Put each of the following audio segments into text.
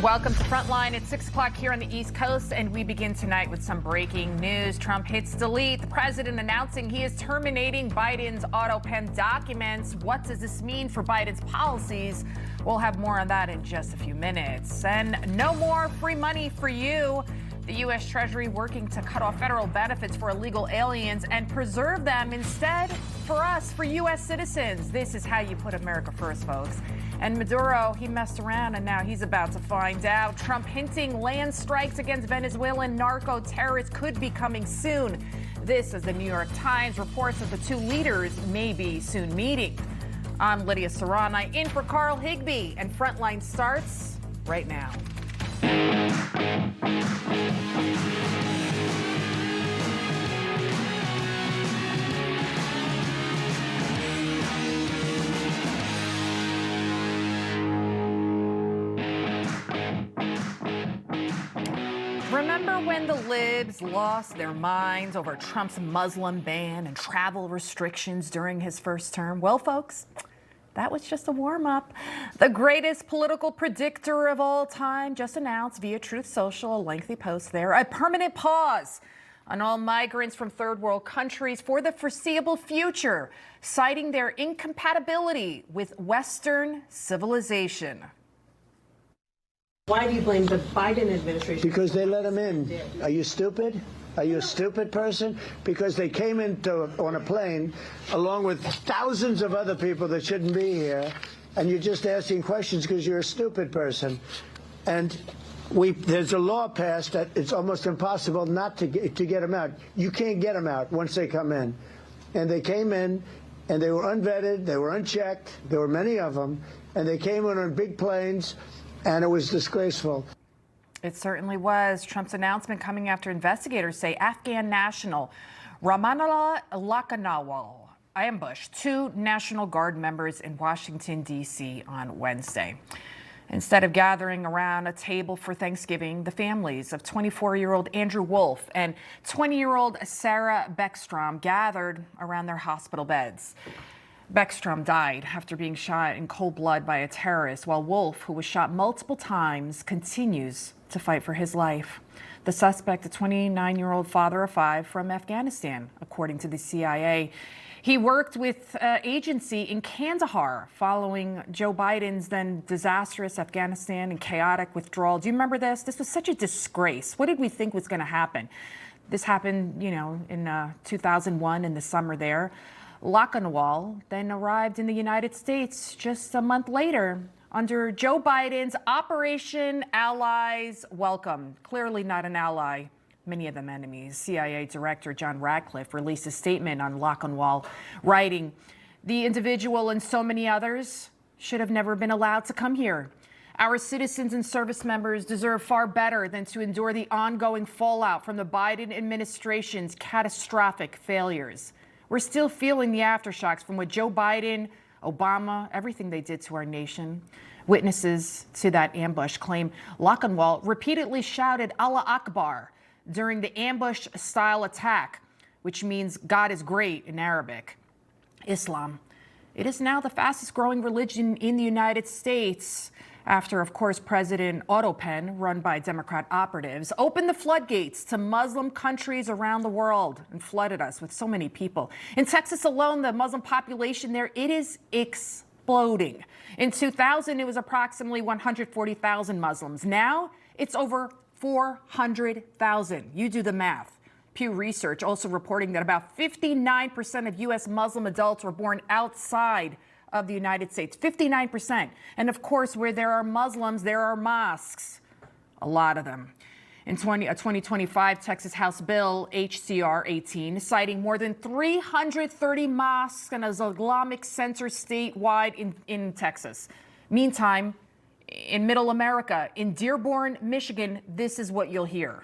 Welcome to Frontline. It's 6 o'clock here on the East Coast, and we begin tonight with some breaking news. Trump hits delete. The president announcing he is terminating Biden's Autopen documents. What does this mean for Biden's policies? We'll have more on that in just a few minutes. And no more free money for you. The U.S. Treasury working to cut off federal benefits for illegal aliens and preserve them instead for us, for U.S. citizens. This is how you put America first, folks. And Maduro, he messed around, and now he's about to find out. Trump hinting land strikes against Venezuelan narco terrorists could be coming soon. This, as the New York Times reports that the two leaders may be soon meeting. I'm Lidia Curanaj, in for Carl Higbie, and Frontline starts right now. Remember when the libs lost their minds over Trump's Muslim ban and travel restrictions during his first term? Well, folks, that was just a warm-up. The greatest political predictor of all time just announced via Truth Social, a lengthy post there, a permanent pause on all migrants from third world countries for the foreseeable future, citing their incompatibility with Western civilization. Why do you blame the Biden administration? Because they let them in. Are you stupid? Are you a stupid person? Because they came on a plane along with thousands of other people that shouldn't be here, and you're just asking questions because you're a stupid person. And there's a law passed that it's almost impossible not to get them out. You can't get them out once they come in. And they came in, and they were unvetted, they were unchecked, there were many of them, and they came in on big planes, and it was disgraceful. It certainly was. Trump's announcement coming after investigators say Afghan national Ramanullah Lakanawal ambushed two National Guard members in Washington, D.C. on Wednesday. Instead of gathering around a table for Thanksgiving, the families of 24-year-old Andrew Wolf and 20-year-old Sarah Beckstrom gathered around their hospital beds. Beckstrom died after being shot in cold blood by a terrorist, while Wolf, who was shot multiple times, continues to fight for his life. The suspect, a 29-year-old father of five from Afghanistan, according to the CIA. He worked with agency in Kandahar following Joe Biden's then disastrous Afghanistan and chaotic withdrawal. Do you remember this? This was such a disgrace. What did we think was going to happen? This happened, in 2001 in the summer there. Lakanawal then arrived in the United States just a month later under Joe Biden's Operation Allies Welcome. Clearly not an ally, many of them enemies. CIA Director John Ratcliffe released a statement on Lakanawal, writing, "The individual and so many others should have never been allowed to come here. Our citizens and service members deserve far better than to endure the ongoing fallout from the Biden administration's catastrophic failures. We're still feeling the aftershocks from what Joe Biden, Obama, everything they did to our nation." Witnesses to that ambush claim Lakanawal repeatedly shouted Allah Akbar during the ambush-style attack, which means God is great in Arabic. Islam. It is now the fastest-growing religion in the United States after, of course, President Autopen, run by Democrat operatives, opened the floodgates to Muslim countries around the world and flooded us with so many people. In Texas alone, the Muslim population there, it is exploding. In 2000, it was approximately 140,000 Muslims. Now, it's over 400,000. You do the math. Pew Research also reporting that about 59% of U.S. Muslim adults were born outside of the United States, 59%. And of course, where there are Muslims, there are mosques, a lot of them. In a 2025 Texas House Bill, HCR 18, citing more than 330 mosques and an Islamic center statewide in Texas. Meantime, in Middle America, in Dearborn, Michigan, this is what you'll hear.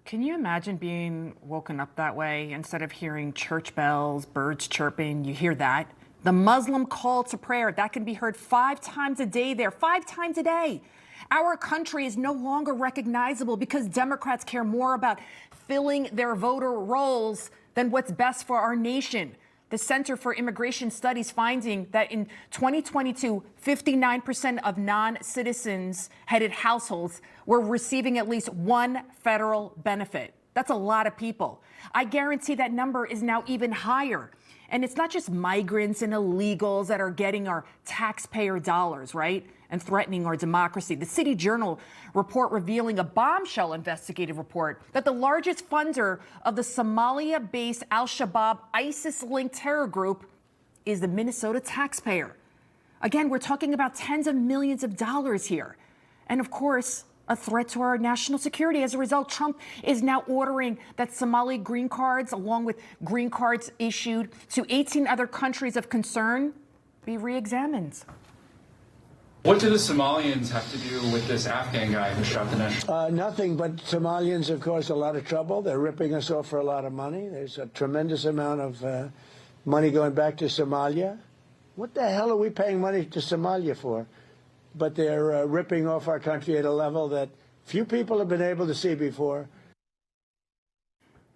Can you imagine being woken up that way? Instead of hearing church bells, birds chirping, you hear that The Muslim call to prayer, that can be heard 5 times a day there, 5 times a day. Our country is no longer recognizable because Democrats care more about filling their voter rolls than what's best for our nation. The Center for Immigration Studies finding that in 2022, 59% of non-citizens headed households were receiving at least one federal benefit. That's a lot of people. I guarantee that number is now even higher. And it's not just migrants and illegals that are getting our taxpayer dollars, right? And threatening our democracy. The City Journal report revealing a bombshell investigative report that the largest funder of the Somalia-based al-Shabaab ISIS-linked terror group is the Minnesota taxpayer. Again, we're talking about tens of millions of dollars here. And of course, a threat to our national security. As a result, Trump is now ordering that Somali green cards, along with green cards issued to 18 other countries of concern, be re-examined. What do the Somalians have to do with this Afghan guy who shot the national? Nothing, but Somalians have caused a lot of trouble. They're ripping us off for a lot of money. There's a tremendous amount of money going back to Somalia. What the hell are we paying money to Somalia for? But they're ripping off our country at a level that few people have been able to see before.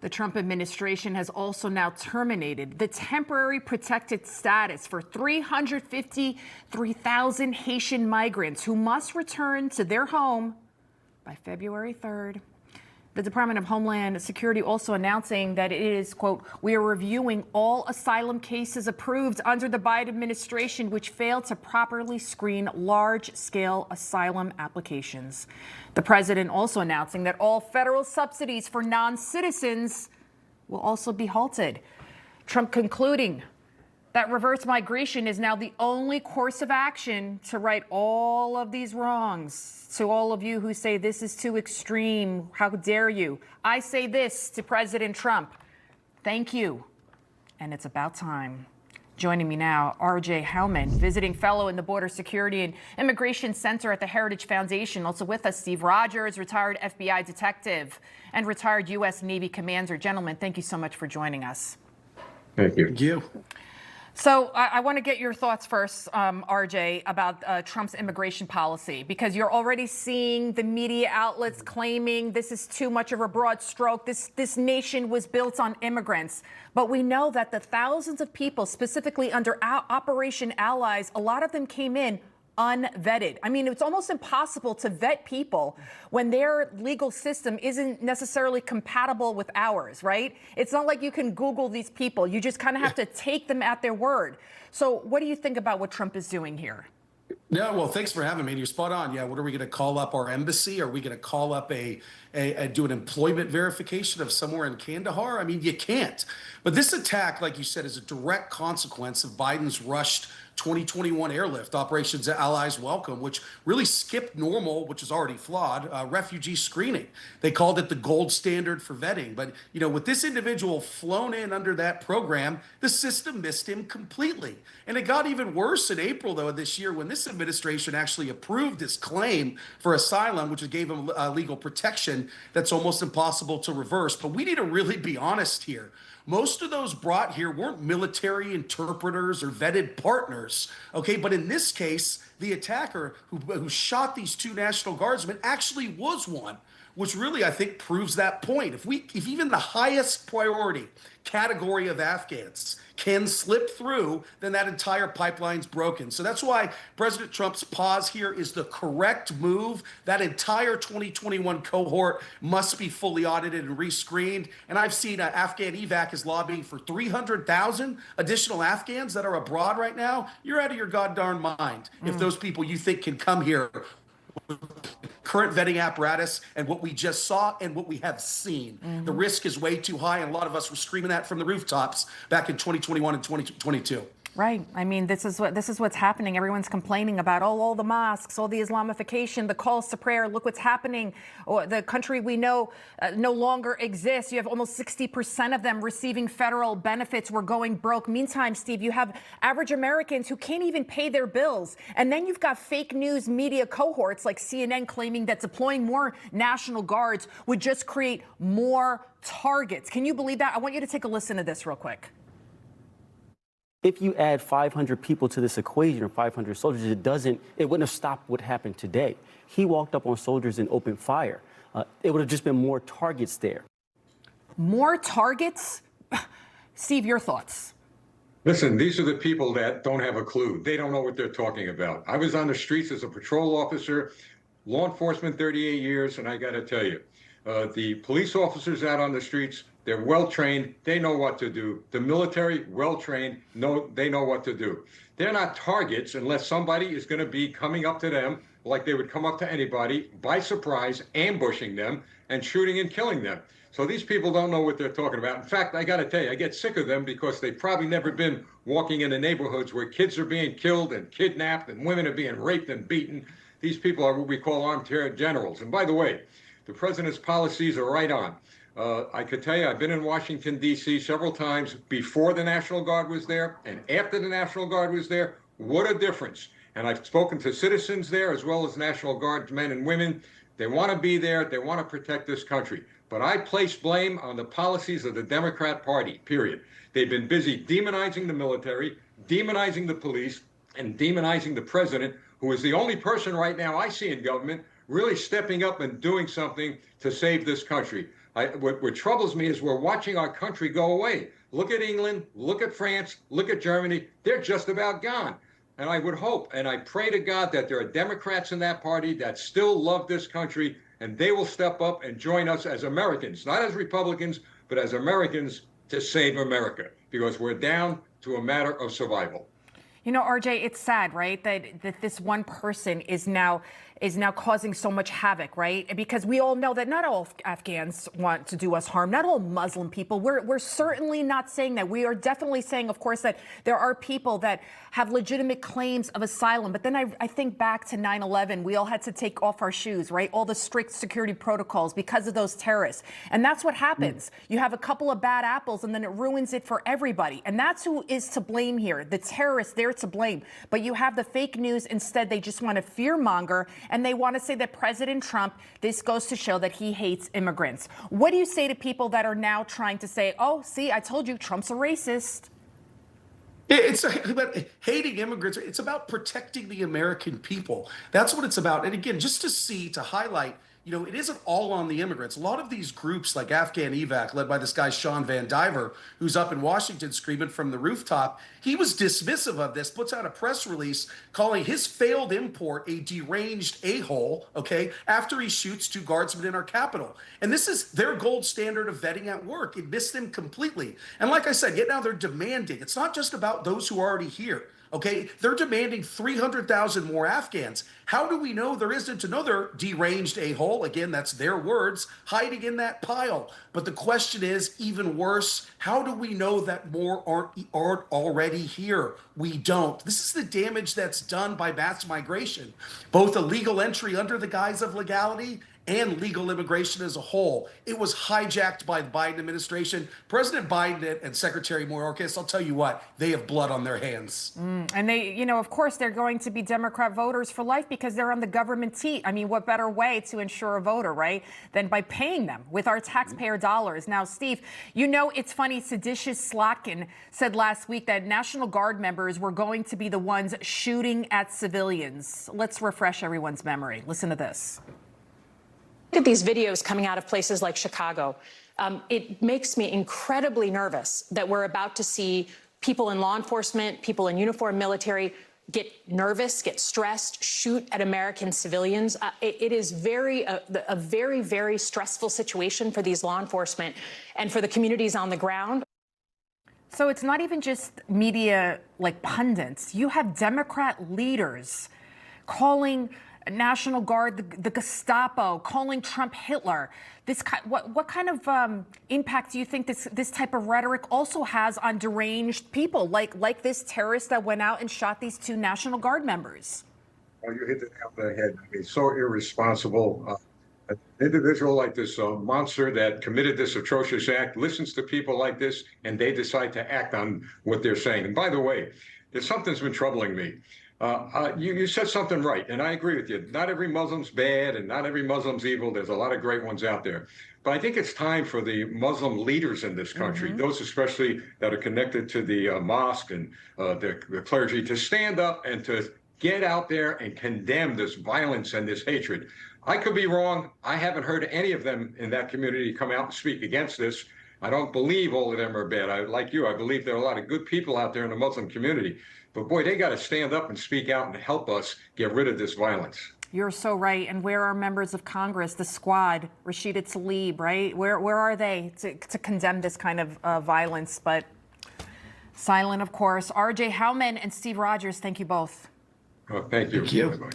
The Trump administration has also now terminated the temporary protected status for 353,000 Haitian migrants who must return to their home by February 3rd. The Department of Homeland Security also announcing that it is, quote, we are reviewing all asylum cases approved under the Biden administration which failed to properly screen large-scale asylum applications. The president also announcing that all federal subsidies for non-citizens will also be halted. Trump concluding that reverse migration is now the only course of action to right all of these wrongs. To all of you who say this is too extreme, how dare you? I say this to President Trump. Thank you. And it's about time. Joining me now, RJ Hauman, visiting fellow in the Border Security and Immigration Center at the Heritage Foundation. Also with us, Steve Rogers, retired FBI detective and retired U.S. Navy commander. Gentlemen, thank you so much for joining us. Thank you. Thank you. So I want to get your thoughts first, RJ, about Trump's immigration policy, because you're already seeing the media outlets claiming this is too much of a broad stroke. This nation was built on immigrants. But we know that the thousands of people, specifically under Operation Allies, a lot of them came in unvetted. I mean, it's almost impossible to vet people when their legal system isn't necessarily compatible with ours, right? It's not like you can Google these people. You just kind of have to take them at their word. So what do you think about what Trump is doing here? No, well, thanks for having me. You're spot on. Yeah, what are we going to call up our embassy? Are we going to call up do an employment verification of somewhere in Kandahar? I mean, you can't. But this attack, like you said, is a direct consequence of Biden's rushed 2021 airlift, Operations Allies Welcome, which really skipped normal, which is already flawed, refugee screening. They called it the gold standard for vetting. But, you know, with this individual flown in under that program, the system missed him completely. And it got even worse in April, though, of this year when this administration actually approved his claim for asylum, which gave him legal protection that's almost impossible to reverse. But we need to really be honest here. Most of those brought here weren't military interpreters or vetted partners, okay? But in this case, the attacker who shot these 2 National Guardsmen actually was one, which really, I think, proves that point. If even the highest priority category of Afghans can slip through, then that entire pipeline's broken. So that's why President Trump's pause here is the correct move. That entire 2021 cohort must be fully audited and rescreened. And I've seen Afghan evac is lobbying for 300,000 additional Afghans that are abroad right now. You're out of your goddamn mind if those people you think can come here current vetting apparatus and what we just saw and what we have seen. The risk is way too high, and a lot of us were screaming that from the rooftops back in 2021 and 2022. Right. I mean, this is what's happening. Everyone's complaining about all the mosques, all the Islamification, the calls to prayer. Look what's happening. The country we know no longer exists. You have almost 60% of them receiving federal benefits. We're going broke. Meantime, Steve, you have average Americans who can't even pay their bills. And then you've got fake news media cohorts like CNN claiming that deploying more National Guards would just create more targets. Can you believe that? I want you to take a listen to this real quick. If you add 500 people to this equation or 500 soldiers, it wouldn't have stopped what happened today. He walked up on soldiers and opened fire. It would have just been more targets there. More targets? Steve, your thoughts? Listen, these are the people that don't have a clue. They don't know what they're talking about. I was on the streets as a patrol officer, law enforcement 38 years, and I got to tell you, the police officers out on the streets, they're well-trained. They know what to do. The military, well-trained, they know what to do. They're not targets unless somebody is going to be coming up to them like they would come up to anybody by surprise, ambushing them and shooting and killing them. So these people don't know what they're talking about. In fact, I got to tell you, I get sick of them because they've probably never been walking in the neighborhoods where kids are being killed and kidnapped and women are being raped and beaten. These people are what we call armed terror generals. And by the way, the president's policies are right on. I could tell you, I've been in Washington, D.C. several times before the National Guard was there and after the National Guard was there. What a difference. And I've spoken to citizens there as well as National Guard men and women. They want to be there. They want to protect this country. But I place blame on the policies of the Democrat Party, period. They've been busy demonizing the military, demonizing the police, and demonizing the president, who is the only person right now I see in government really stepping up and doing something to save this country. What troubles me is we're watching our country go away. Look at England, look at France, look at Germany. They're just about gone. And I would hope, and I pray to God that there are Democrats in that party that still love this country, and they will step up and join us as Americans, not as Republicans, but as Americans to save America, because we're down to a matter of survival. You know, RJ, it's sad, right, that this one person is now causing so much havoc, right? Because we all know that not all Afghans want to do us harm, not all Muslim people. We're certainly not saying that. We are definitely saying, of course, that there are people that have legitimate claims of asylum. But then I think back to 9/11, we all had to take off our shoes, right? All the strict security protocols because of those terrorists. And that's what happens. You have a couple of bad apples and then it ruins it for everybody. And that's who is to blame here. The terrorists, they're to blame. But you have the fake news. Instead, they just want to fearmonger. And they want to say that President Trump, this goes to show that he hates immigrants. What do you say to people that are now trying to say, oh, see, I told you Trump's a racist? It's about hating immigrants. It's about protecting the American people. That's what it's about. And again, just to highlight, you know, it isn't all on the immigrants. A lot of these groups like Afghan Evac, led by this guy, Sean Van Diver, who's up in Washington screaming from the rooftop, he was dismissive of this, puts out a press release calling his failed import a deranged a-hole, okay, after he shoots 2 guardsmen in our Capitol. And this is their gold standard of vetting at work. It missed them completely. And like I said, yet now they're demanding. It's not just about those who are already here. Okay, they're demanding 300,000 more Afghans. How do we know there isn't another deranged a-hole? Again, that's their words, hiding in that pile. But the question is, even worse, how do we know that more aren't already here? We don't. This is the damage that's done by mass migration, both illegal entry under the guise of legality and legal immigration as a whole. It was hijacked by the Biden administration. President Biden and Secretary Mayorkas, I'll tell you what, they have blood on their hands. And they, you know, of course, they're going to be Democrat voters for life because they're on the government seat. I mean, what better way to ensure a voter, right, than by paying them with our taxpayer dollars? Now, Steve, you know, it's funny, seditious Slotkin said last week that National Guard members were going to be the ones shooting at civilians. Let's refresh everyone's memory. Listen to this. Look at these videos coming out of places like Chicago. It makes me incredibly nervous that we're about to see people in law enforcement, people in uniform military get nervous, get stressed, shoot at American civilians. It is a very, very stressful situation for these law enforcement and for the communities on the ground. So it's not even just media like pundits. You have Democrat leaders calling National Guard the Gestapo, calling Trump Hitler. What kind of impact do you think this type of rhetoric also has on deranged people like this terrorist that went out and shot these 2 National Guard members? Well, you hit the nail on the head. I mean, so irresponsible. An individual like this monster that committed this atrocious act listens to people like this, and they decide to act on what they're saying. And by the way, there's something that's been troubling me. You said something right, and I agree with you. Not every Muslim's bad and not every Muslim's evil. There's a lot of great ones out there. But I think it's time for the Muslim leaders in this country, those especially that are connected to the mosque and the clergy, to stand up and to get out there and condemn this violence and this hatred. I could be wrong. I haven't heard any of them in that community come out and speak against this. I don't believe all of them are bad. Like you, I believe there are a lot of good people out there in the Muslim community. But boy, they got to stand up and speak out and help us get rid of this violence. You're so right. And where are members of Congress, the squad, Rashida Tlaib, right? Where are they to condemn this kind of violence? But silent, of course. RJ Hauman and Steve Rogers, thank you both. Thank you. Thank you.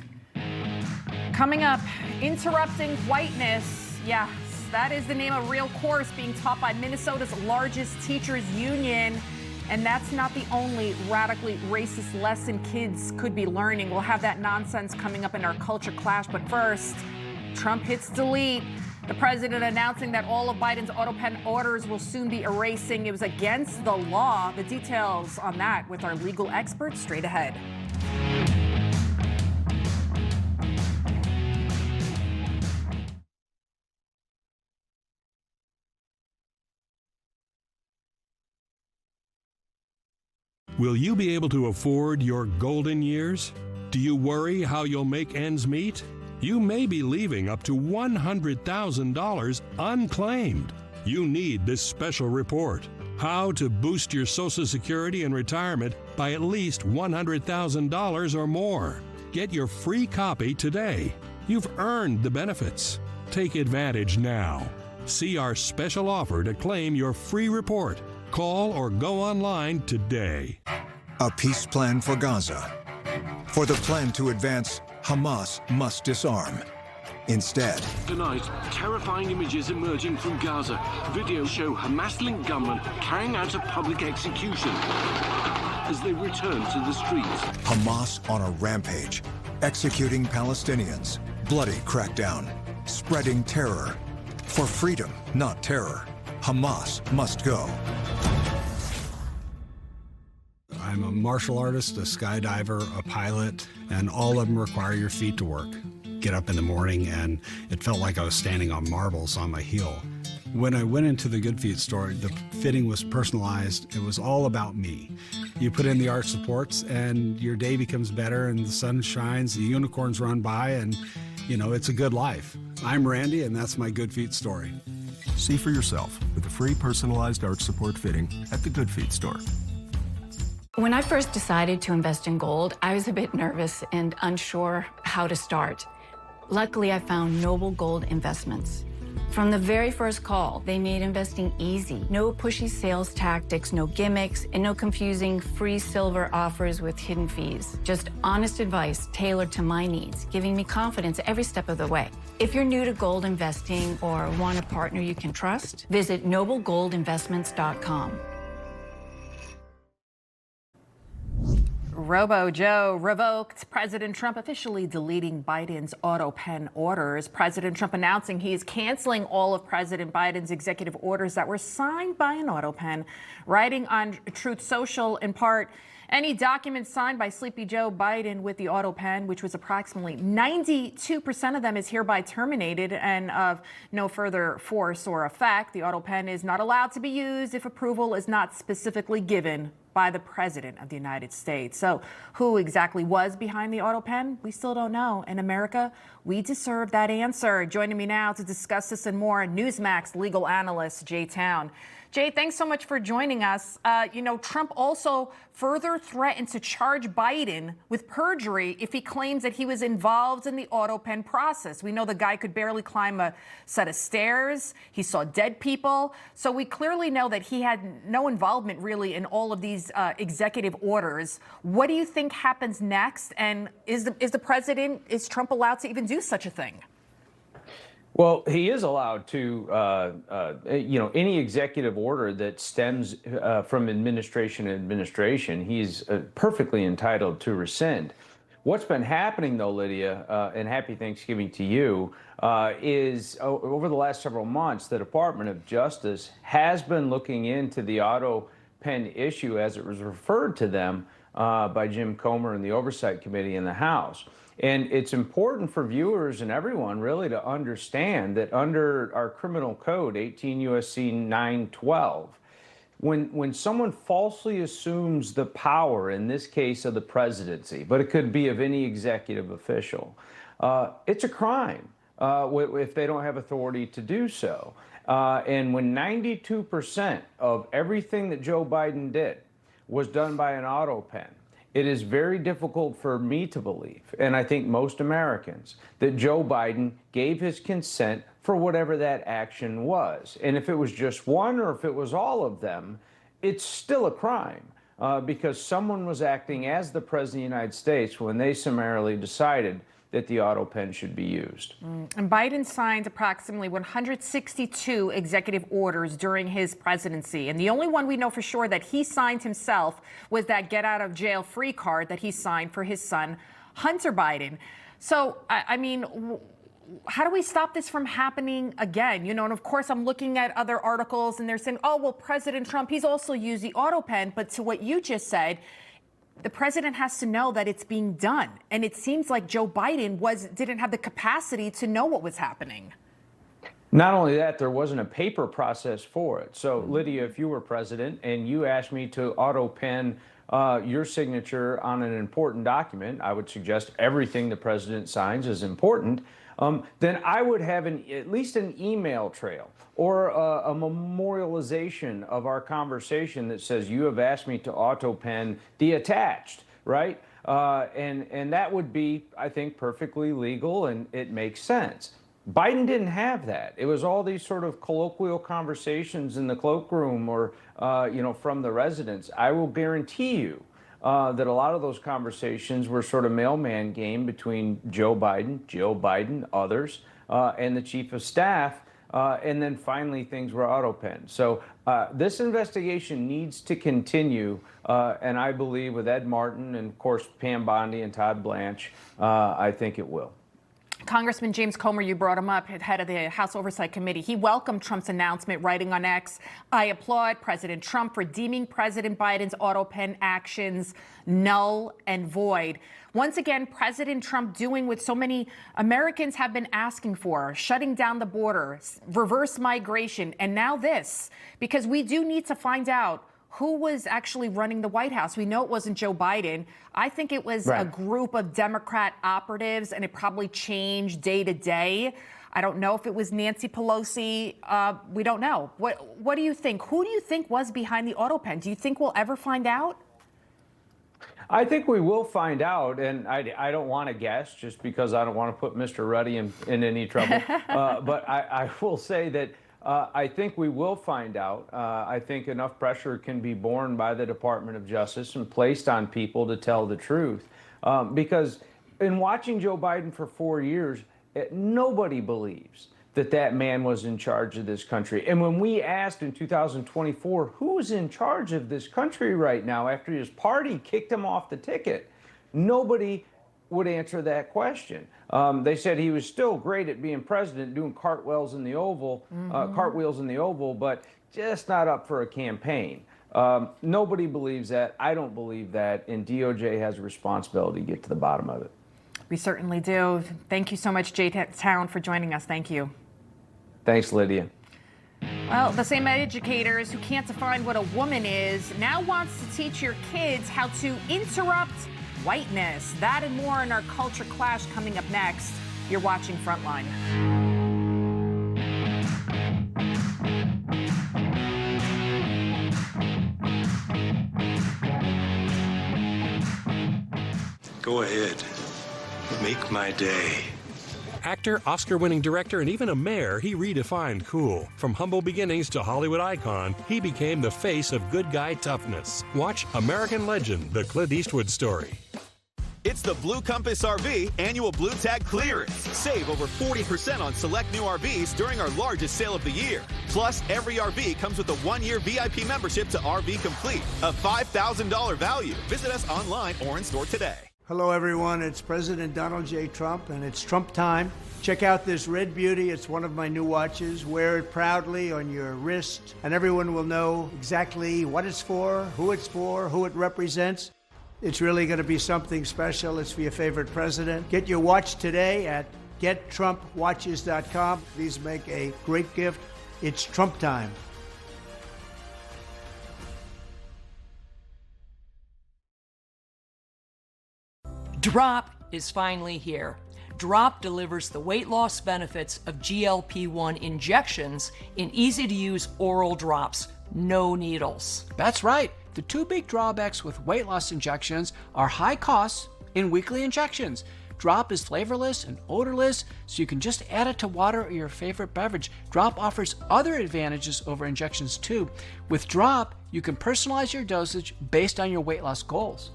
Coming up, interrupting whiteness. Yes, that is the name of a real course being taught by Minnesota's largest teachers union. And that's not the only radically racist lesson kids could be learning. We'll have that nonsense coming up in our culture clash. But first, Trump hits delete. The president announcing that all of Biden's Autopen orders will soon be erasing. It was against the law. The details on that with our legal experts straight ahead. Will you be able to afford your golden years? Do you worry how you'll make ends meet? You may be leaving up to $100,000 unclaimed. You need this special report. How to boost your Social Security and retirement by at least $100,000 or more. Get your free copy today. You've earned the benefits. Take advantage now. See our special offer to claim your free report. Call or go online today. A peace plan for Gaza. For the plan to advance, Hamas must disarm. Instead, tonight, terrifying images emerging from Gaza. Videos show Hamas-linked gunmen carrying out a public execution as they return to the streets. Hamas on a rampage, executing Palestinians. Bloody crackdown, spreading terror. For freedom, not terror. Hamas must go. I'm a martial artist, a skydiver, a pilot, and all of them require your feet to work. Get up in the morning, and it felt like I was standing on marbles on my heel. When I went into the Good Feet store, the fitting was personalized. It was all about me. You put in the arch supports, and your day becomes better, and the sun shines, the unicorns run by, and, you know, it's a good life. I'm Randy, and that's my Good Feet story. See for yourself with a free personalized arch support fitting at the Good Feet store. When I first decided to invest in gold, I was a bit nervous and unsure how to start. Luckily, I found Noble Gold Investments. From the very first call, they made investing easy. No pushy sales tactics, no gimmicks, and no confusing free silver offers with hidden fees. Just honest advice tailored to my needs, giving me confidence every step of the way. If you're new to gold investing or want a partner you can trust, visit noblegoldinvestments.com. Robo Joe revoked. President Trump officially deleting Biden's Autopen orders. President Trump announcing he is canceling all of President Biden's executive orders that were signed by an Autopen, writing on Truth Social in part, any document signed by Sleepy Joe Biden with the Autopen, which was approximately 92% of them, is hereby terminated and of no further force or effect. The Autopen is not allowed to be used if approval is not specifically given by the President of the United States. So who exactly was behind the Autopen? We still don't know. In America, we deserve that answer. Joining me now to discuss this and more, Newsmax legal analyst Jay Town. Jay, thanks so much for joining us. Trump also further threatened to charge Biden with perjury if he claims that he was involved in the Autopen process. We know the guy could barely climb a set of stairs. He saw dead people. So we clearly know that he had no involvement really in all of these executive orders. What do you think happens next? And is Trump allowed to even do such a thing? Well, he is allowed to, any executive order that stems from administration to administration, he's perfectly entitled to rescind. What's been happening, though, Lydia, and happy Thanksgiving to you, is over the last several months, the Department of Justice has been looking into the Autopen issue, as it was referred to them, by Jim Comer and the Oversight Committee in the House. And it's important for viewers and everyone really to understand that under our criminal code, 18 U.S.C. 912, when someone falsely assumes the power, in this case of the presidency, but it could be of any executive official, it's a crime if they don't have authority to do so. And when 92% of everything that Joe Biden did was done by an Autopen, it is very difficult for me to believe, and I think most Americans, that Joe Biden gave his consent for whatever that action was. And if it was just one or if it was all of them, it's still a crime because someone was acting as the President of the United States when they summarily decided that the Autopen should be used. And Biden signed approximately 162 executive orders during his presidency. And the only one we know for sure that he signed himself was that get out of jail free card that he signed for his son, Hunter Biden. So, I mean, how do we stop this from happening again? You know, and of course, I'm looking at other articles and they're saying, oh, well, President Trump, he's also used the Autopen. But to what you just said, the president has to know that it's being done. And it seems like Joe Biden didn't have the capacity to know what was happening. Not only that, there wasn't a paper process for it. So, Lydia, if you were president and you asked me to auto-pen your signature on an important document, I would suggest everything the president signs is important, then I would have at least an email trail or a memorialization of our conversation that says you have asked me to auto-pen the attached, right? And that would be, I think, perfectly legal and it makes sense. Biden didn't have that. It was all these sort of colloquial conversations in the cloakroom or, from the residence. I will guarantee you that a lot of those conversations were sort of mailman game between Joe Biden, others, and the chief of staff. And then finally, things were auto-penned. So this investigation needs to continue. And I believe with Ed Martin and, of course, Pam Bondi and Todd Blanche, I think it will. Congressman James Comer, you brought him up, head of the House Oversight Committee. He welcomed Trump's announcement, writing on X, I applaud President Trump for deeming President Biden's Autopen actions null and void. Once again, President Trump doing what so many Americans have been asking for, shutting down the border, reverse migration, and now this, because we do need to find out who was actually running the White House. We know it wasn't Joe Biden. I think it was a group of Democrat operatives, and it probably changed day to day. I don't know if it was Nancy Pelosi. We don't know. What do you think? Who do you think was behind the Autopen? Do you think we'll ever find out? I think we will find out, and I don't want to guess just because I don't want to put Mr. Ruddy in any trouble. But I will say that I think we will find out. I think enough pressure can be borne by the Department of Justice and placed on people to tell the truth. Because in watching Joe Biden for 4 years, nobody believes that man was in charge of this country. And when we asked in 2024, who's in charge of this country right now after his party kicked him off the ticket, nobody would answer that question. They said he was still great at being president, doing cartwheels in the Oval, but just not up for a campaign. Nobody believes that. I don't believe that. And DOJ has a responsibility to get to the bottom of it. We certainly do. Thank you so much, Jay Town, for joining us. Thank you. Thanks, Lydia. Well, the same educators who can't define what a woman is now wants to teach your kids how to interrupt whiteness. That and more in our culture clash coming up next. You're watching Frontline. Go ahead. Make my day. Actor, Oscar-winning director, and even a mayor, he redefined cool. From humble beginnings to Hollywood icon, he became the face of good guy toughness. Watch American Legend, the Clint Eastwood story. It's the Blue Compass RV annual Blue Tag clearance. Save over 40% on select new RVs during our largest sale of the year. Plus, every RV comes with a 1-year VIP membership to RV Complete, a $5,000 value. Visit us online or in store today. Hello, everyone. It's President Donald J. Trump, and it's Trump time. Check out this red beauty. It's one of my new watches. Wear it proudly on your wrist, and everyone will know exactly what it's for, who it represents. It's really going to be something special. It's for your favorite president. Get your watch today at GetTrumpWatches.com. These make a great gift. It's Trump time. Drop is finally here. Drop delivers the weight loss benefits of GLP-1 injections in easy-to-use oral drops, no needles. That's right. The two big drawbacks with weight loss injections are high costs and weekly injections. Drop is flavorless and odorless, so you can just add it to water or your favorite beverage. Drop offers other advantages over injections too. With Drop, you can personalize your dosage based on your weight loss goals.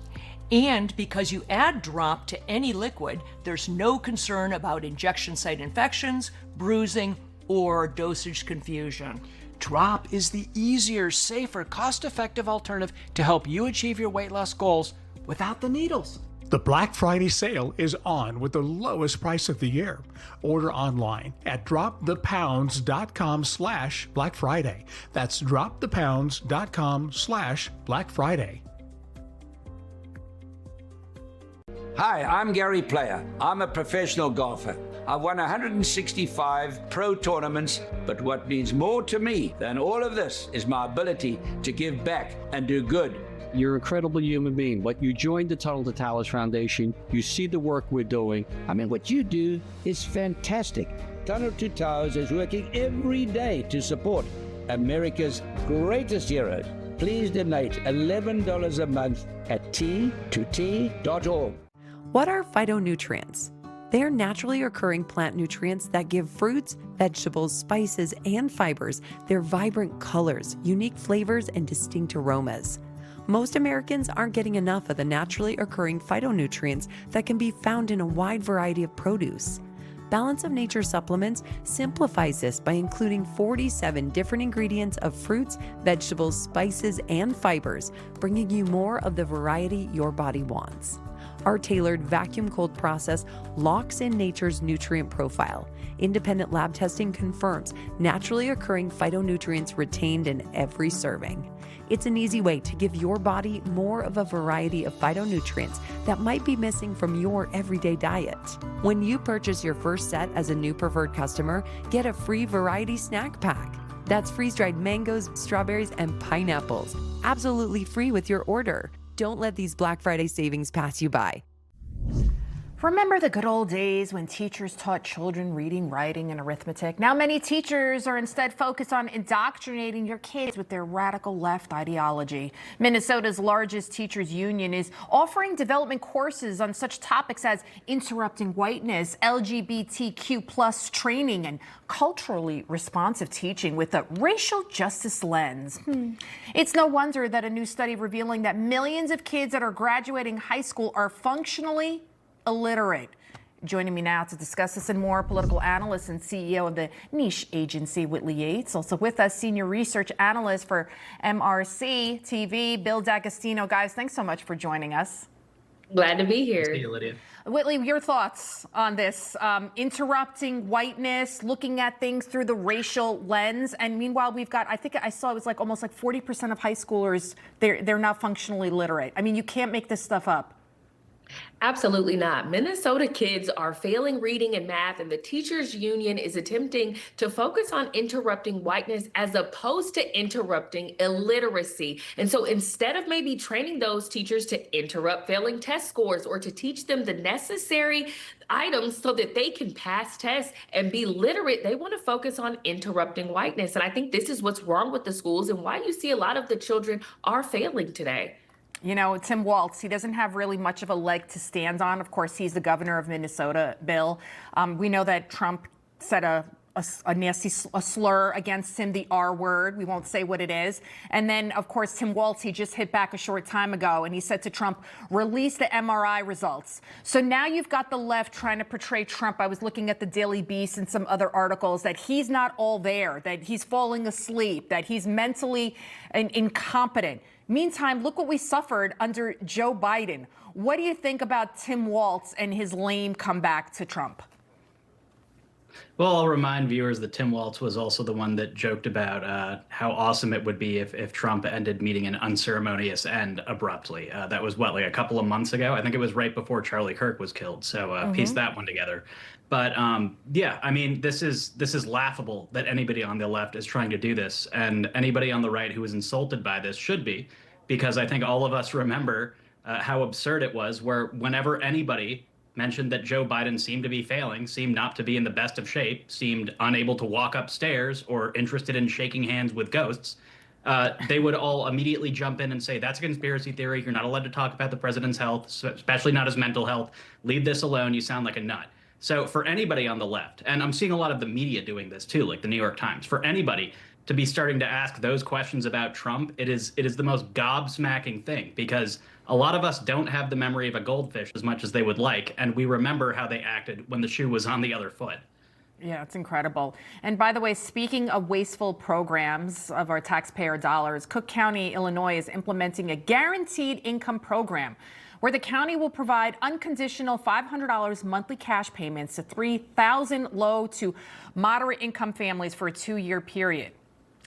And because you add Drop to any liquid, there's no concern about injection site infections, bruising, or dosage confusion. Drop is the easier, safer, cost-effective alternative to help you achieve your weight loss goals without the needles. The Black Friday sale is on with the lowest price of the year. Order online at dropthepounds.com/Black Friday. That's dropthepounds.com/Black Friday. Hi, I'm Gary Player. I'm a professional golfer. I've won 165 pro tournaments, but what means more to me than all of this is my ability to give back and do good. You're an incredible human being, but you joined the Tunnel to Towers Foundation. You see the work we're doing. I mean, what you do is fantastic. Tunnel to Towers is working every day to support America's greatest heroes. Please donate $11 a month at t2t.org. What are phytonutrients? They are naturally occurring plant nutrients that give fruits, vegetables, spices, and fibers their vibrant colors, unique flavors, and distinct aromas. Most Americans aren't getting enough of the naturally occurring phytonutrients that can be found in a wide variety of produce. Balance of Nature Supplements simplifies this by including 47 different ingredients of fruits, vegetables, spices, and fibers, bringing you more of the variety your body wants. Our tailored vacuum cold process locks in nature's nutrient profile. Independent lab testing confirms naturally occurring phytonutrients retained in every serving. It's an easy way to give your body more of a variety of phytonutrients that might be missing from your everyday diet. When you purchase your first set as a new preferred customer, get a free variety snack pack. That's freeze-dried mangoes, strawberries, and pineapples. Absolutely free with your order. Don't let these Black Friday savings pass you by. Remember the good old days when teachers taught children reading, writing, and arithmetic? Now many teachers are instead focused on indoctrinating your kids with their radical left ideology. Minnesota's largest teachers union is offering development courses on such topics as interrupting whiteness, LGBTQ+ training, and culturally responsive teaching with a racial justice lens. It's no wonder that a new study revealing that millions of kids that are graduating high school are functionally illiterate. Joining me now to discuss this and more, political analyst and CEO of the niche agency, Whitley Yates. Also with us, senior research analyst for MRC TV, Bill D'Agostino. Guys, thanks so much for joining us. Glad to be here. See you, Lydia. Whitley, your thoughts on this? Interrupting whiteness, looking at things through the racial lens. And meanwhile, we've got, I think I saw it was like almost like 40% of high schoolers, they're not functionally literate. I mean, you can't make this stuff up. Absolutely not. Minnesota kids are failing reading and math, and the teachers union is attempting to focus on interrupting whiteness as opposed to interrupting illiteracy. And so instead of maybe training those teachers to interrupt failing test scores or to teach them the necessary items so that they can pass tests and be literate, they want to focus on interrupting whiteness. And I think this is what's wrong with the schools and why you see a lot of the children are failing today. You know, Tim Walz, he doesn't have really much of a leg to stand on. Of course, he's the governor of Minnesota, Bill. We know that Trump said a nasty slur against him, the R word. We won't say what it is. And then, of course, Tim Walz, he just hit back a short time ago, and he said to Trump, release the MRI results. So now you've got the left trying to portray Trump. I was looking at the Daily Beast and some other articles that he's not all there, that he's falling asleep, that he's mentally incompetent. Meantime, look what we suffered under Joe Biden. What do you think about Tim Walz and his lame comeback to Trump? Well, I'll remind viewers that Tim Walz was also the one that joked about how awesome it would be if Trump ended meeting an unceremonious end abruptly. That was what, like a couple of months ago? I think it was right before Charlie Kirk was killed. So piece that one together. But yeah, I mean, this is laughable that anybody on the left is trying to do this, and anybody on the right who is insulted by this should be, because I think all of us remember how absurd it was, where whenever anybody mentioned that Joe Biden seemed to be failing, seemed not to be in the best of shape, seemed unable to walk upstairs or interested in shaking hands with ghosts, they would all immediately jump in and say, that's a conspiracy theory. You're not allowed to talk about the president's health, especially not his mental health. Leave this alone. You sound like a nut. So for anybody on the left, and I'm seeing a lot of the media doing this too, like the New York Times, for anybody to be starting to ask those questions about Trump, it is the most gobsmacking thing, because a lot of us don't have the memory of a goldfish as much as they would like, and we remember how they acted when the shoe was on the other foot. Yeah, it's incredible. And by the way, speaking of wasteful programs of our taxpayer dollars, Cook County, Illinois is implementing a guaranteed income program where the county will provide unconditional $500 monthly cash payments to 3,000 low to moderate income families for a 2-year period.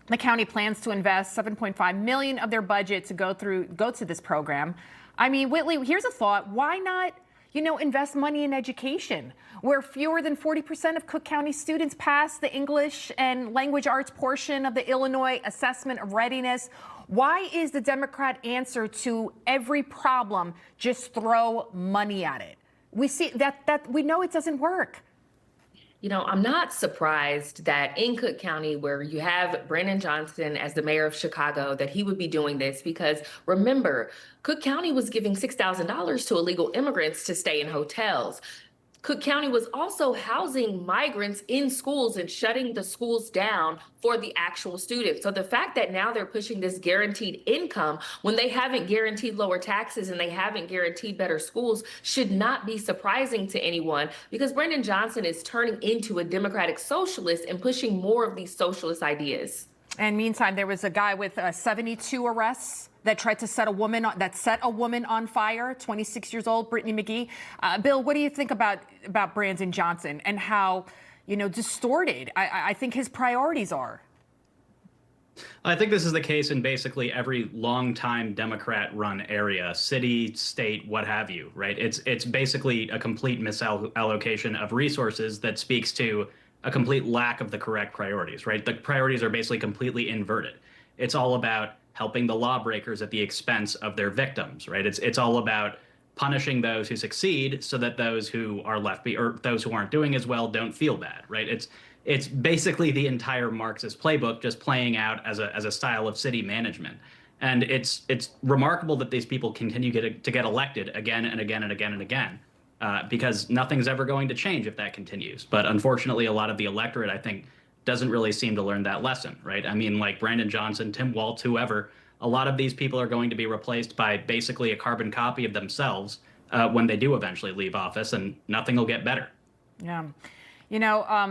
The county plans to invest $7.5 million of their budget to go to this program. I mean, Whitley, here's a thought. Why not, invest money in education, where fewer than 40% of Cook County students pass the English and language arts portion of the Illinois Assessment of Readiness? Why is the Democrat answer to every problem just throw money at it? We see that we know it doesn't work. I'm not surprised that in Cook County, where you have Brandon Johnson as the mayor of Chicago, that he would be doing this, because remember, Cook County was giving $6,000 to illegal immigrants to stay in hotels. Cook County was also housing migrants in schools and shutting the schools down for the actual students. So the fact that now they're pushing this guaranteed income when they haven't guaranteed lower taxes and they haven't guaranteed better schools should not be surprising to anyone, because Brandon Johnson is turning into a Democratic socialist and pushing more of these socialist ideas. And meantime, there was a guy with 72 arrests that tried to set a woman on fire, 26 years old, Brittany McGee. Bill, what do you think about Brandon Johnson and how, distorted I think his priorities are? I think this is the case in basically every longtime Democrat-run area, city, state, what have you, right? It's basically a complete misallocation of resources that speaks to a complete lack of the correct priorities, right? The priorities are basically completely inverted. It's all about helping the lawbreakers at the expense of their victims, right? It's all about punishing those who succeed so that those who are or those who aren't doing as well don't feel bad, right? It's basically the entire Marxist playbook just playing out as a style of city management. And it's remarkable that these people continue to get elected again and again and again and again, because nothing's ever going to change if that continues. But unfortunately, a lot of the electorate, I think, doesn't really seem to learn that lesson, right? I mean, like Brandon Johnson, Tim Walz, whoever, a lot of these people are going to be replaced by basically a carbon copy of themselves when they do eventually leave office, and nothing will get better. Yeah.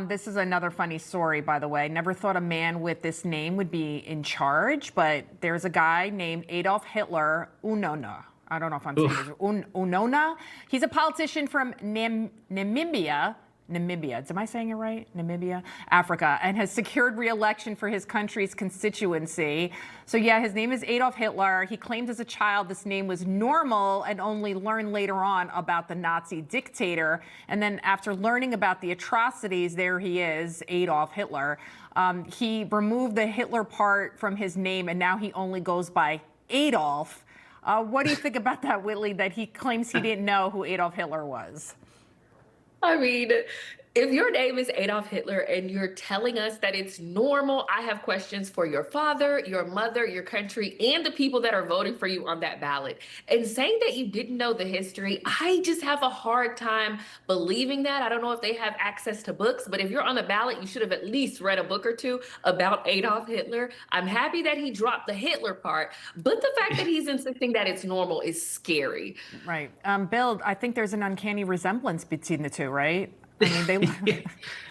This is another funny story, by the way. Never thought a man with this name would be in charge, but there's a guy named Adolf Hitler Unona. I don't know if I'm saying this. Unona. He's a politician from Namibia. Am I saying it right? Namibia, Africa, and has secured re-election for his country's constituency. So yeah, his name is Adolf Hitler. He claimed as a child this name was normal and only learned later on about the Nazi dictator. And then after learning about the atrocities, there he is, Adolf Hitler. He removed the Hitler part from his name, and now he only goes by Adolf. What do you think about that, Whitley, that he claims he didn't know who Adolf Hitler was? I mean, if your name is Adolf Hitler and you're telling us that it's normal, I have questions for your father, your mother, your country, and the people that are voting for you on that ballot. And saying that you didn't know the history, I just have a hard time believing that. I don't know if they have access to books, but if you're on the ballot, you should have at least read a book or two about Adolf Hitler. I'm happy that he dropped the Hitler part, but the fact that he's insisting that it's normal is scary. Right. Bill, I think there's an uncanny resemblance between the two, right? I mean,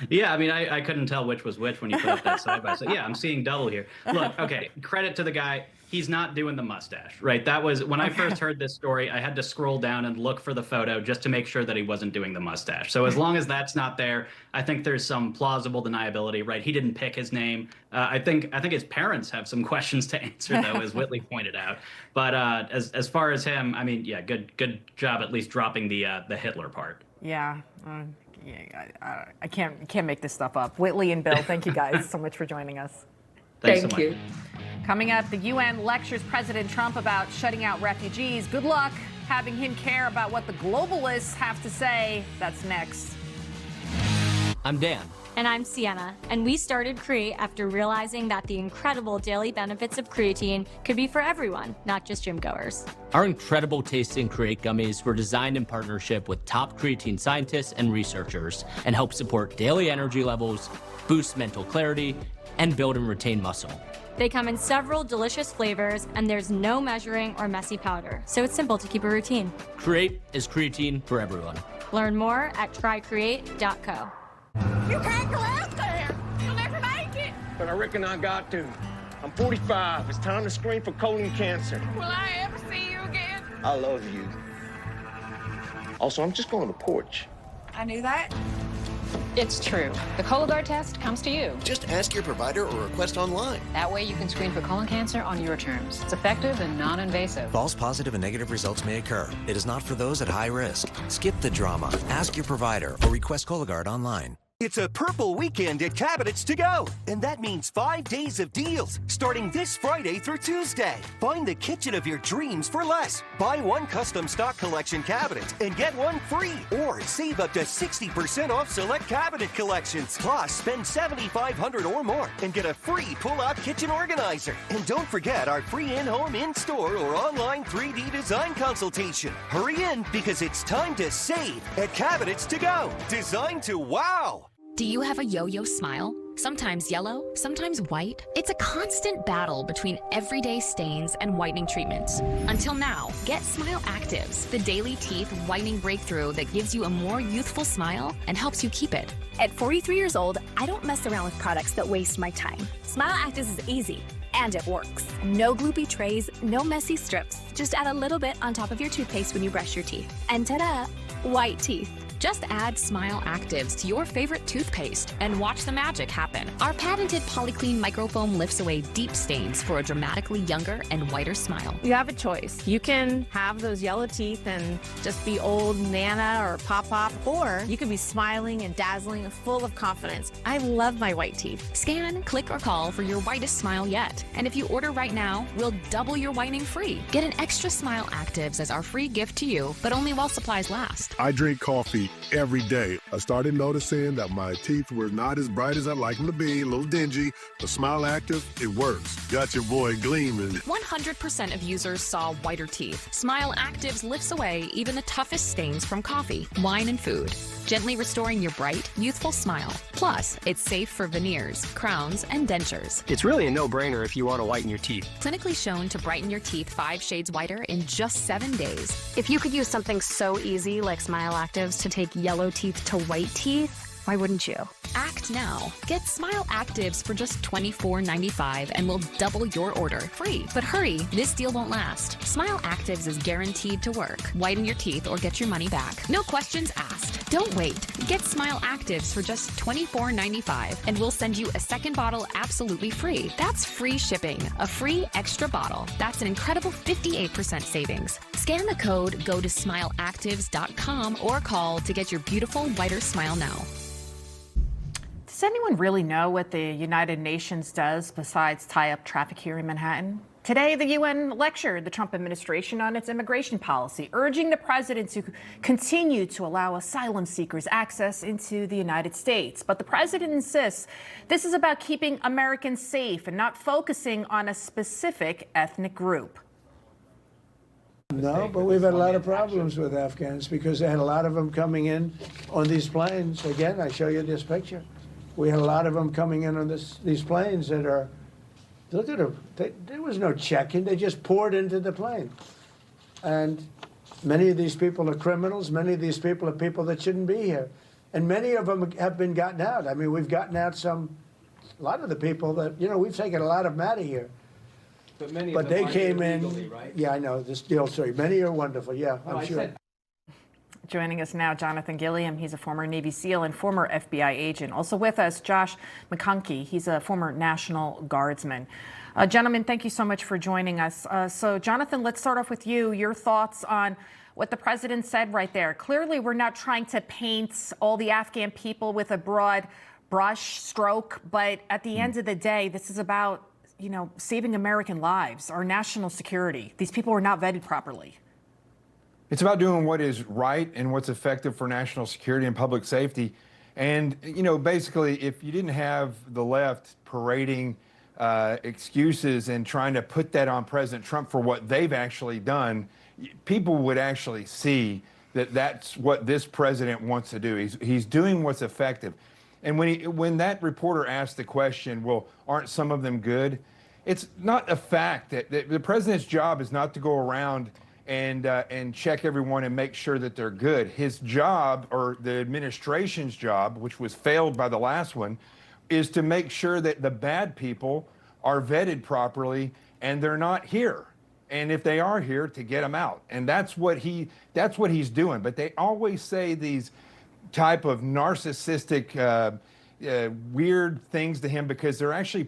yeah, I mean, I couldn't tell which was which when you put up that side by side. Yeah, I'm seeing double here. Look, okay, credit to the guy. he's not doing the mustache, right? That was when I first heard this story, I had to scroll down and look for the photo just to make sure that he wasn't doing the mustache. So as long as that's not there, I think there's some plausible deniability, right? He didn't pick his name. I think his parents have some questions to answer, though, as Whitley pointed out. But as far as him, I mean, yeah, good job at least dropping the Hitler part. Yeah. I can't make this stuff up. Whitley and Bill, thank you guys so much for joining us. Thanks so much. Thank you. Coming up, the UN lectures President Trump about shutting out refugees. Good luck having him care about what the globalists have to say. That's next. I'm Dan. And I'm Sienna, and we started Create after realizing that the incredible daily benefits of creatine could be for everyone, not just gym goers. Our incredible tasting Create gummies were designed in partnership with top creatine scientists and researchers and help support daily energy levels, boost mental clarity, and build and retain muscle. They come in several delicious flavors, and there's no measuring or messy powder, so it's simple to keep a routine. Create is creatine for everyone. Learn more at trycreate.co. You can't go out there. You'll never make it. But I reckon I got to. I'm 45. It's time to screen for colon cancer. Will I ever see you again? I love you. Also, I'm just going to the porch. I knew that. It's true. The Cologuard test comes to you. Just ask your provider or request online. That way you can screen for colon cancer on your terms. It's effective and non-invasive. False positive and negative results may occur. It is not for those at high risk. Skip the drama. Ask your provider or request Cologuard online. It's a purple weekend at Cabinets to Go, and that means 5 days of deals, starting this Friday through Tuesday. Find the kitchen of your dreams for less. Buy one custom stock collection cabinet and get one free, or save up to 60% off select cabinet collections. Plus, spend $7,500 or more and get a free pull-out kitchen organizer. And don't forget our free in-home, in-store, or online 3D design consultation. Hurry in, because it's time to save at Cabinets to Go. Designed to wow! Do you have a yo-yo smile? Sometimes yellow, sometimes white. It's a constant battle between everyday stains and whitening treatments. Until now, get Smile Actives, the daily teeth whitening breakthrough that gives you a more youthful smile and helps you keep it. At 43 years old, I don't mess around with products that waste my time. Smile Actives is easy, and it works. No gloopy trays, no messy strips. Just add a little bit on top of your toothpaste when you brush your teeth. And ta-da, white teeth. Just add Smile Actives to your favorite toothpaste and watch the magic happen. Our patented Polyclean microfoam lifts away deep stains for a dramatically younger and whiter smile. You have a choice. You can have those yellow teeth and just be old Nana or Pop-Pop, or you can be smiling and dazzling and full of confidence. I love my white teeth. Scan, click, or call for your whitest smile yet. And if you order right now, we'll double your whitening free. Get an extra Smile Actives as our free gift to you, but only while supplies last. I drink coffee every day. I started noticing that my teeth were not as bright as I'd like them to be, a little dingy. The Smile Active, it works. Got your boy gleaming. 100% of users saw whiter teeth. Smile Actives lifts away even the toughest stains from coffee, wine, and food, gently restoring your bright, youthful smile. Plus, it's safe for veneers, crowns, and dentures. It's really a no-brainer if you want to whiten your teeth. Clinically shown to brighten your teeth 5 shades whiter in just 7 days. If you could use something so easy like Smile Actives to take yellow teeth to white teeth, why wouldn't you? Act now. Get Smile Actives for just $24.95 and we'll double your order. Free. But hurry, this deal won't last. Smile Actives is guaranteed to work. Whiten your teeth or get your money back. No questions asked. Don't wait. Get Smile Actives for just $24.95 and we'll send you a second bottle absolutely free. That's free shipping. A free extra bottle. That's an incredible 58% savings. Scan the code, go to smileactives.com or call to get your beautiful whiter smile now. Does anyone really know what the United Nations does besides tie up traffic here in Manhattan? Today, the UN lectured the Trump administration on its immigration policy, urging the president to continue to allow asylum seekers access into the United States. But the president insists this is about keeping Americans safe and not focusing on a specific ethnic group. No, but we've had a lot of problems with Afghans because they had a lot of them coming in on these planes. Again, I show you this picture. We had a lot of them coming in on these planes that are, look at them. There was no check-in. They just poured into the plane. And many of these people are criminals. Many of these people are people that shouldn't be here. And many of them have been gotten out. I mean, we've gotten out a lot of the people that, we've taken a lot of them out of here. But they came in, right? Yeah, I know, this deal story. Many are wonderful, yeah, I'm sure. Joining us now, Jonathan Gilliam. He's a former Navy SEAL and former FBI agent. Also with us, Josh McConkey. He's a former National Guardsman. Gentlemen, thank you so much for joining us. So, Jonathan, let's start off with you. Your thoughts on what the president said right there. Clearly, we're not trying to paint all the Afghan people with a broad brush stroke, but at the end of the day, this is about, you know, saving American lives, our national security. These people were not vetted properly. It's about doing what is right and what's effective for national security and public safety. And, you know, basically, if you didn't have the left parading excuses and trying to put that on President Trump for what they've actually done, people would actually see that that's what this president wants to do. He's doing what's effective. And when that reporter asked the question, well, aren't some of them good? It's not a fact that the president's job is not to go around and check everyone and make sure that they're good. His job, or the administration's job, which was failed by the last one, is to make sure that the bad people are vetted properly and they're not here. And if they are here, to get them out. And that's what he's doing. But they always say these type of narcissistic, weird things to him because they're actually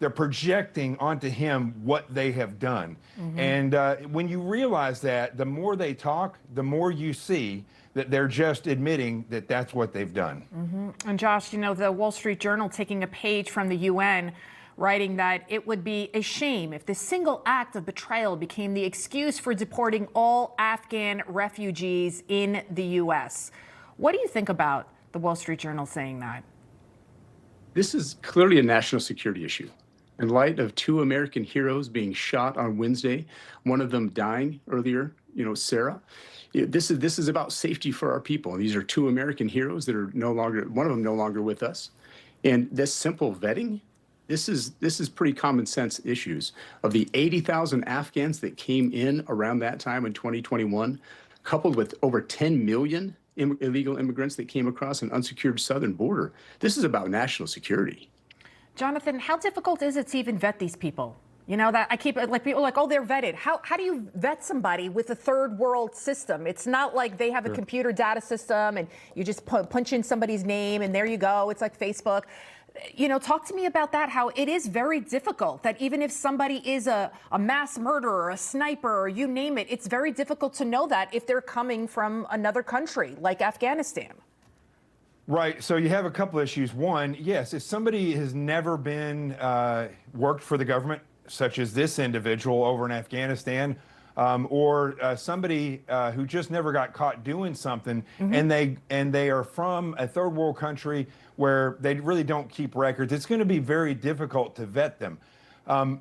they're projecting onto him what they have done. Mm-hmm. And when you realize that, the more they talk, the more you see that they're just admitting that that's what they've done. Mm-hmm. And Josh, you know, the Wall Street Journal taking a page from the UN, writing that it would be a shame if this single act of betrayal became the excuse for deporting all Afghan refugees in the U.S. What do you think about the Wall Street Journal saying that? This is clearly a national security issue. In light of two American heroes being shot on Wednesday, one of them dying earlier, you know, Sarah, this is about safety for our people. These are two American heroes that are no longer, one of them no longer with us. And this simple vetting, this is pretty common sense issues. Of the 80,000 Afghans that came in around that time in 2021, coupled with over 10 million illegal immigrants that came across an unsecured southern border, this is about national security. Jonathan, how difficult is it to even vet these people? You know, that I keep, like, people are like, oh, they're vetted. How do you vet somebody with a third world system? It's not like they have a computer data system and you just punch in somebody's name and there you go. It's like Facebook. You know, talk to me about that, how it is very difficult, that even if somebody is a mass murderer, a sniper, or you name it, it's very difficult to know that if they're coming from another country like Afghanistan. Right. So you have a couple issues. One, yes, if somebody has never been worked for the government, such as this individual over in Afghanistan, or somebody who just never got caught doing something, mm-hmm. and they are from a third world country where they really don't keep records, it's going to be very difficult to vet them.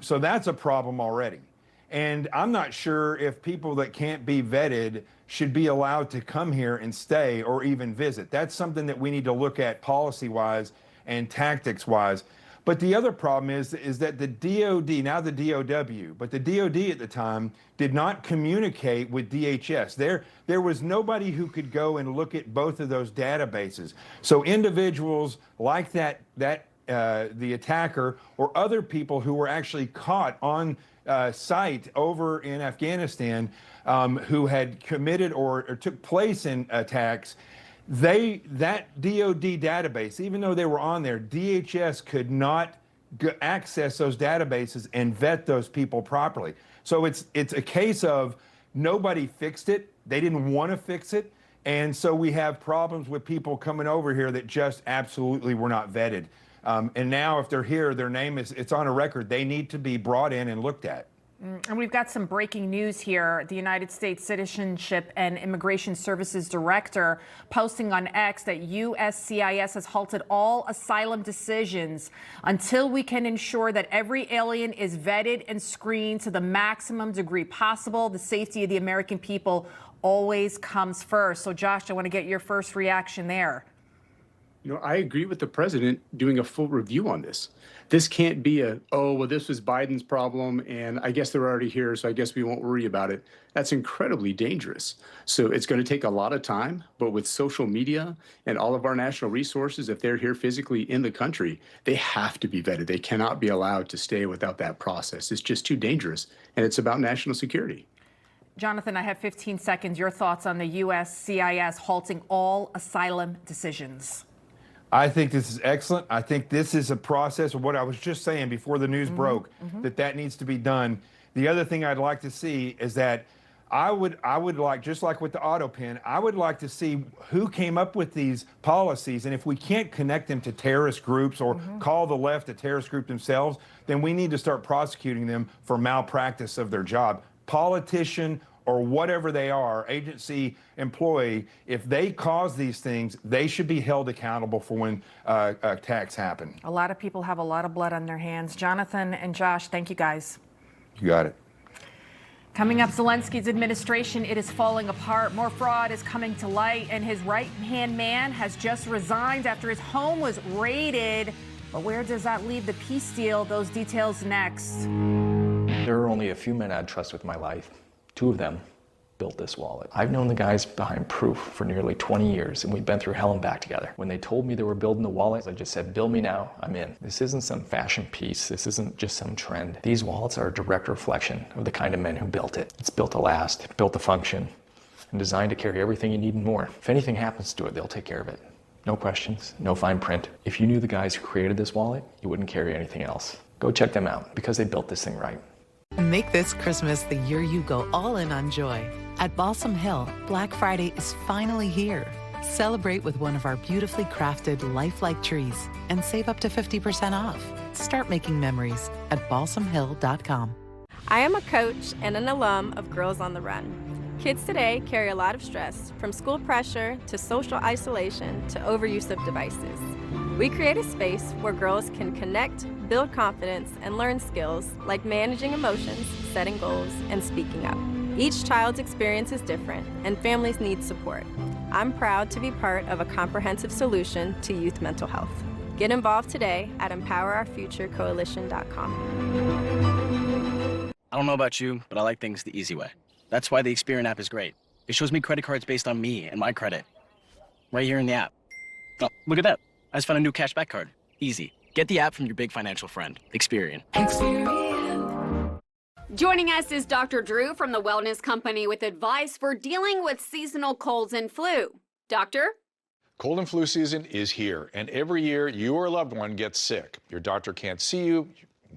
So that's a problem already. And I'm not sure if people that can't be vetted should be allowed to come here and stay or even visit. That's something that we need to look at policy-wise and tactics-wise. But the other problem is that the DOD, now the DOW, but the DOD at the time did not communicate with DHS. There was nobody who could go and look at both of those databases. So individuals like the attacker or other people who were actually caught on site over in Afghanistan who had committed or took place in attacks, that DOD database, even though they were on there, DHS could not access those databases and vet those people properly. So it's a case of nobody fixed it. They didn't want to fix it. And so we have problems with people coming over here that just absolutely were not vetted. And now if they're here, their name it's on a record. They need to be brought in and looked at. And we've got some breaking news here. The United States Citizenship and Immigration Services Director posting on X that USCIS has halted all asylum decisions until we can ensure that every alien is vetted and screened to the maximum degree possible. The safety of the American people always comes first. So, Josh, I want to get your first reaction there. I agree with the president doing a full review on this. This can't be this was Biden's problem, and I guess they're already here, so I guess we won't worry about it. That's incredibly dangerous. So it's going to take a lot of time, but with social media and all of our national resources, if they're here physically in the country, they have to be vetted. They cannot be allowed to stay without that process. It's just too dangerous, and it's about national security. Jonathan, I have 15 seconds. Your thoughts on the USCIS halting all asylum decisions. I think this is excellent. I think this is a process of what I was just saying before the news broke, that needs to be done. The other thing I'd like to see is that I would like, just like with the Autopen, I would like to see who came up with these policies. And if we can't connect them to terrorist groups or call the left a terrorist group themselves, then we need to start prosecuting them for malpractice of their job. Politician or whatever they are, agency employee, if they cause these things, they should be held accountable for when attacks happen. A lot of people have a lot of blood on their hands. Jonathan and Josh, thank you guys. You got it. Coming up, Zelensky's administration, it is falling apart. More fraud is coming to light, and his right-hand man has just resigned after his home was raided. But where does that leave the peace deal? Those details next. There are only a few men I'd trust with my life. Two of them built this wallet. I've known the guys behind Proof for nearly 20 years, and we've been through hell and back together. When they told me they were building the wallet, I just said, bill me now, I'm in. This isn't some fashion piece. This isn't just some trend. These wallets are a direct reflection of the kind of men who built it. It's built to last, built to function, and designed to carry everything you need and more. If anything happens to it, they'll take care of it. No questions, no fine print. If you knew the guys who created this wallet, you wouldn't carry anything else. Go check them out, because they built this thing right. Make this Christmas the year you go all in on joy. At Balsam Hill, Black Friday is finally here. Celebrate with one of our beautifully crafted lifelike trees and save up to 50% off. Start making memories at balsamhill.com. I am a coach and an alum of Girls on the Run. Kids today carry a lot of stress, from school pressure to social isolation to overuse of devices. We create a space where girls can connect, build confidence, and learn skills like managing emotions, setting goals, and speaking up. Each child's experience is different, and families need support. I'm proud to be part of a comprehensive solution to youth mental health. Get involved today at EmpowerOurFutureCoalition.com. I don't know about you, but I like things the easy way. That's why the Experian app is great. It shows me credit cards based on me and my credit. Right here in the app. Oh, look at that. I just found a new cashback card. Easy. Get the app from your big financial friend, Experian. Joining us is Dr. Drew from the Wellness Company with advice for dealing with seasonal colds and flu. Doctor? Cold and flu season is here, and every year you or a loved one gets sick. Your doctor can't see you.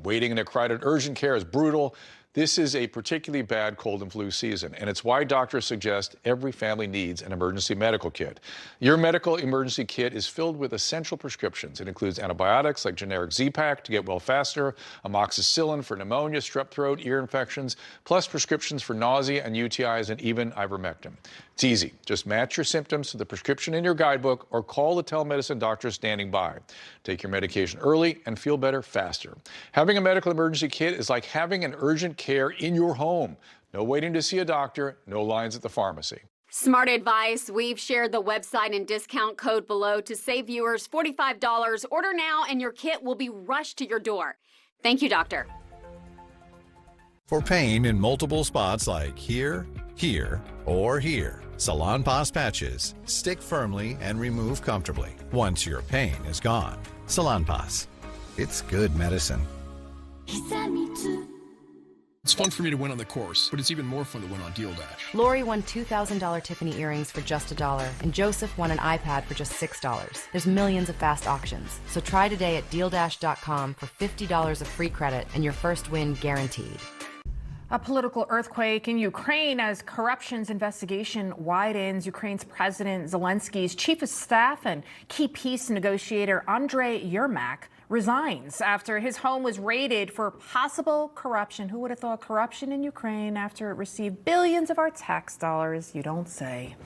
Waiting in a crowded urgent care is brutal. This is a particularly bad cold and flu season, and it's why doctors suggest every family needs an emergency medical kit. Your medical emergency kit is filled with essential prescriptions. It includes antibiotics like generic Z-Pak to get well faster, amoxicillin for pneumonia, strep throat, ear infections, plus prescriptions for nausea and UTIs, and even ivermectin. It's easy. Just match your symptoms to the prescription in your guidebook or call the telemedicine doctor standing by. Take your medication early and feel better faster. Having a medical emergency kit is like having an urgent care in your home. No waiting to see a doctor, no lines at the pharmacy. Smart advice. We've shared the website and discount code below to save viewers $45. Order now and your kit will be rushed to your door. Thank you, doctor. For pain in multiple spots like here, here, or here, Salonpas patches stick firmly and remove comfortably once your pain is gone. Salonpas. It's good medicine. It's fun for me to win on the course, but it's even more fun to win on Deal Dash. Lori won $2,000 Tiffany earrings for just $1, and Joseph won an iPad for just $6. There's millions of fast auctions, so try today at DealDash.com for $50 of free credit and your first win guaranteed. A political earthquake in Ukraine as corruption's investigation widens. Ukraine's President Zelensky's chief of staff and key peace negotiator RJ Hauman resigns after his home was raided for possible corruption. Who would have thought corruption in Ukraine after it received billions of our tax dollars? You don't say.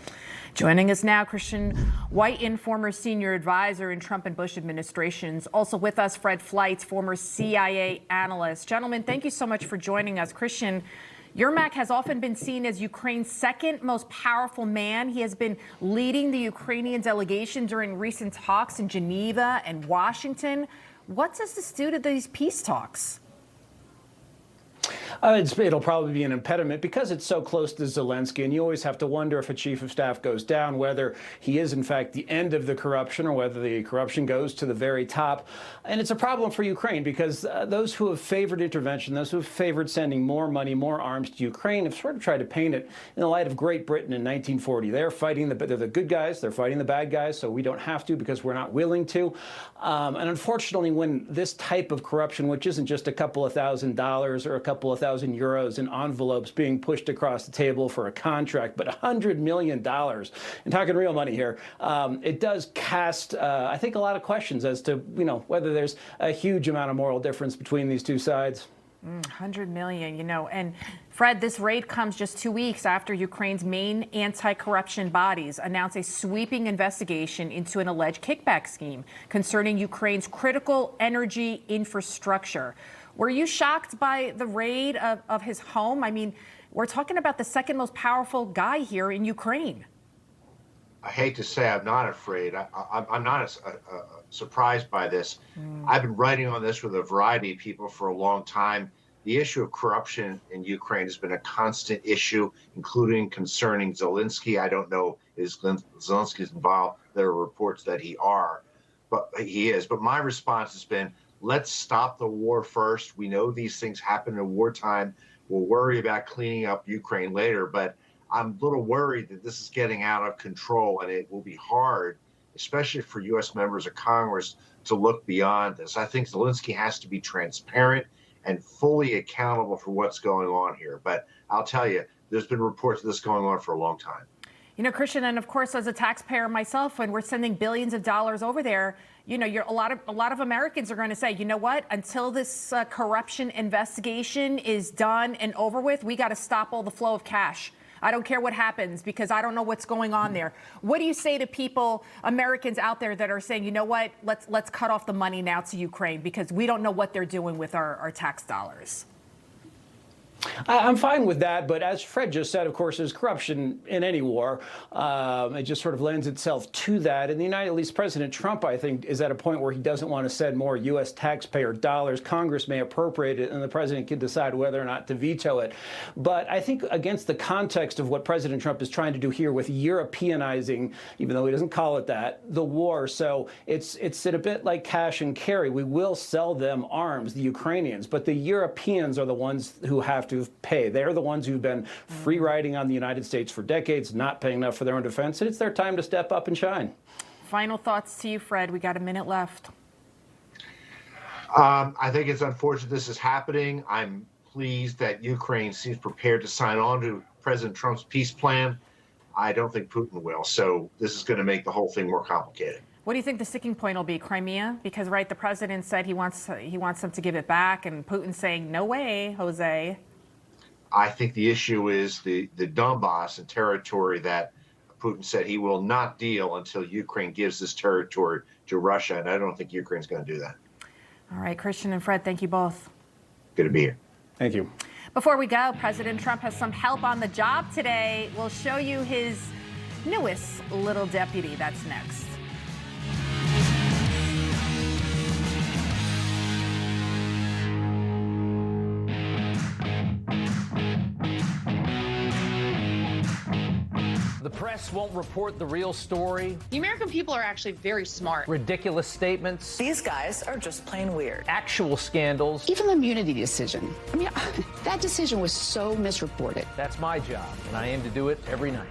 Joining us now, Whiton, former senior advisor in Trump and Bush administrations. Also with us, Fred Fleitz, former CIA analyst. Gentlemen, thank you so much for joining us. Christian, Yermak has often been seen as Ukraine's second most powerful man. He has been leading the Ukrainian delegation during recent talks in Geneva and Washington. What does this do to these peace talks? It'll probably be an impediment because it's so close to Zelenskyy, and you always have to wonder if a chief of staff goes down, whether he is in fact the end of the corruption or whether the corruption goes to the very top. And it's a problem for Ukraine because those who have favored intervention, those who have favored sending more money, more arms to Ukraine have sort of tried to paint it in the light of Great Britain in 1940. They're fighting they're the good guys, they're fighting the bad guys, so we don't have to because we're not willing to. And unfortunately, when this type of corruption, which isn't just a couple of $1,000 or a couple of €1,000 in envelopes being pushed across the table for a contract, but $100 million, and talking real money here, it does cast, I think, a lot of questions as to, whether there's a huge amount of moral difference between these two sides. 100 million, and Fred, this raid comes just 2 weeks after Ukraine's main anti-corruption bodies announced a sweeping investigation into an alleged kickback scheme concerning Ukraine's critical energy infrastructure. Were you shocked by the raid of his home? I mean, we're talking about the second most powerful guy here in Ukraine. I hate to say I'm not afraid. I'm not surprised by this. I've been writing on this with a variety of people for a long time. The issue of corruption in Ukraine has been a constant issue, including concerning Zelenskyy. I don't know if Zelenskyy involved. There are reports that he is. But my response has been, let's stop the war first. We know these things happen in wartime. We'll worry about cleaning up Ukraine later. But I'm a little worried that this is getting out of control, and it will be hard, especially for U.S. members of Congress, to look beyond this. I think Zelenskyy has to be transparent and fully accountable for what's going on here. But I'll tell you, there's been reports of this going on for a long time. Christian, and of course, as a taxpayer myself, when we're sending billions of dollars over there, a lot of Americans are going to say, you know what, until this corruption investigation is done and over with, we got to stop all the flow of cash. I don't care what happens because I don't know what's going on there. What do you say to people, Americans out there that are saying, you know what, let's cut off the money now to Ukraine because we don't know what they're doing with our tax dollars? I'm fine with that, but as Fred just said, of course, there's corruption in any war. It just sort of lends itself to that. In the United States, President Trump, I think, is at a point where he doesn't want to send more U.S. taxpayer dollars. Congress may appropriate it, and the president can decide whether or not to veto it. But I think against the context of what President Trump is trying to do here with Europeanizing, even though he doesn't call it that, the war. So it's a bit like cash and carry. We will sell them arms, the Ukrainians, but the Europeans are the ones who have to pay. They're the ones who've been free riding on the United States for decades, not paying enough for their own defense, and it's their time to step up and shine. Final thoughts to you, Fred. We got a minute left. I think it's unfortunate this is happening. I'm pleased that Ukraine seems prepared to sign on to President Trump's peace plan. I don't think Putin will. So this is going to make the whole thing more complicated. What do you think the sticking point will be? Crimea? Because, right, the president said he wants them to give it back, and Putin's saying, no way, Jose. I think the issue is the Donbass and territory that Putin said he will not deal until Ukraine gives this territory to Russia, and I don't think Ukraine's going to do that. All right, Christian and Fred, thank you both. Good to be here. Thank you. Before we go, President Trump has some help on the job today. We'll show you his newest little deputy. That's next. The press won't report the real story. The American people are actually very smart. Ridiculous statements. These guys are just plain weird. Actual scandals. Even the immunity decision. I mean, that decision was so misreported. That's my job, and I aim to do it every night.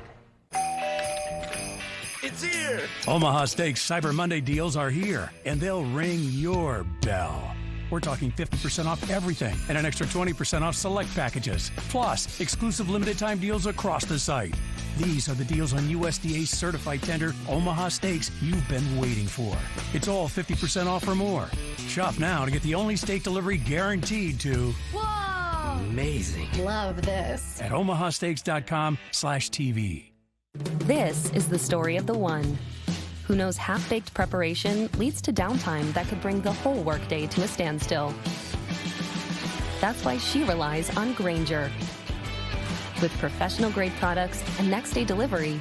It's here! Omaha Steaks Cyber Monday deals are here, and they'll ring your bell. We're talking 50% off everything and an extra 20% off select packages. Plus, exclusive limited time deals across the site. These are the deals on USDA certified tender Omaha steaks you've been waiting for. It's all 50% off or more. Shop now to get the only steak delivery guaranteed to... Whoa! Amazing. Love this. At omahasteaks.com/TV. This is the story of the one who knows half-baked preparation leads to downtime that could bring the whole workday to a standstill. That's why she relies on Grainger, With professional-grade products and next-day delivery,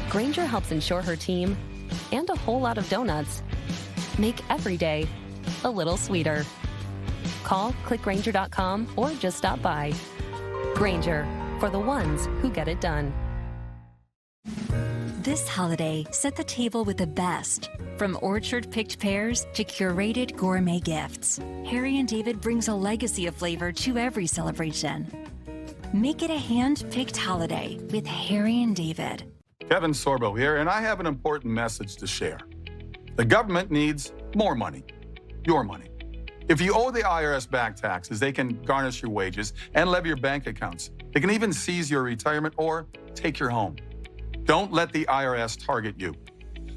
Grainger helps ensure her team, and a whole lot of donuts, make every day a little sweeter. Call, click Grainger.com, or just stop by. Grainger, for the ones who get it done. This holiday, set the table with the best. From orchard-picked pears to curated gourmet gifts, Harry & David brings a legacy of flavor to every celebration. Make it a hand-picked holiday with Harry & David. Kevin Sorbo here, and I have an important message to share. The government needs more money, your money. If you owe the IRS back taxes, they can garnish your wages and levy your bank accounts. They can even seize your retirement or take your home. Don't let the IRS target you.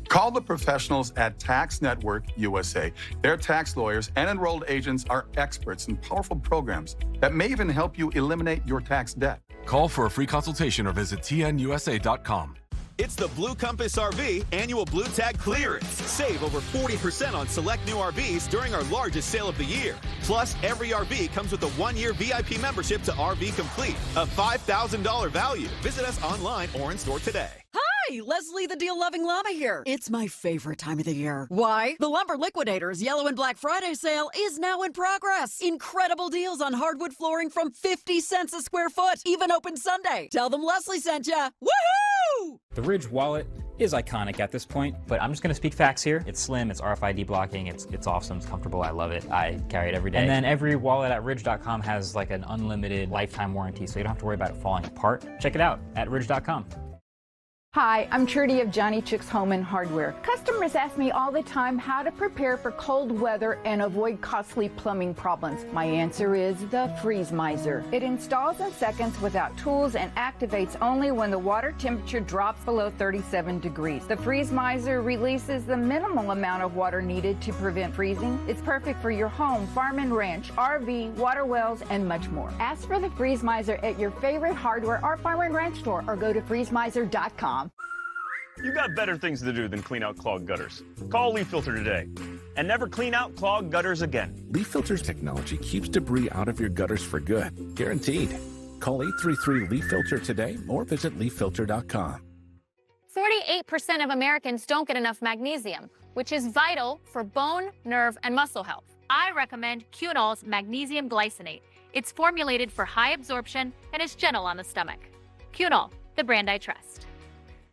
Call the professionals at Tax Network USA. Their tax lawyers and enrolled agents are experts in powerful programs that may even help you eliminate your tax debt. Call for a free consultation or visit tnusa.com. It's the Blue Compass RV annual Blue Tag clearance. Save over 40% on select new RVs during our largest sale of the year. Plus, every RV comes with a 1-year VIP membership to RV Complete, a $5,000 value. Visit us online or in store today. Hi, Leslie the deal-loving llama here. It's my favorite time of the year. Why? The Lumber Liquidators Yellow and Black Friday sale is now in progress. Incredible deals on hardwood flooring from 50 cents a square foot, even open Sunday. Tell them Leslie sent ya. Woohoo! The Ridge wallet is iconic at this point, but I'm just going to speak facts here. It's slim, it's RFID blocking, it's awesome, it's comfortable, I love it. I carry it every day. And then every wallet at Ridge.com has like an unlimited lifetime warranty, so you don't have to worry about it falling apart. Check it out at Ridge.com. Hi, I'm Trudy of Johnny Chick's Home and Hardware. Customers ask me all the time how to prepare for cold weather and avoid costly plumbing problems. My answer is the Freeze Miser. It installs in seconds without tools and activates only when the water temperature drops below 37 degrees. The Freeze Miser releases the minimal amount of water needed to prevent freezing. It's perfect for your home, farm and ranch, RV, water wells, and much more. Ask for the Freeze Miser at your favorite hardware or farm and ranch store or go to freezemiser.com. You got better things to do than clean out clogged gutters. Call Leaf Filter today and never clean out clogged gutters again. Leaf Filter's technology keeps debris out of your gutters for good. Guaranteed. Call 833-LEAF-FILTER today or visit leaffilter.com. 48% of Americans don't get enough magnesium, which is vital for bone, nerve, and muscle health. I recommend Cunol's Magnesium Glycinate. It's formulated for high absorption and is gentle on the stomach. Cunol, the brand I trust.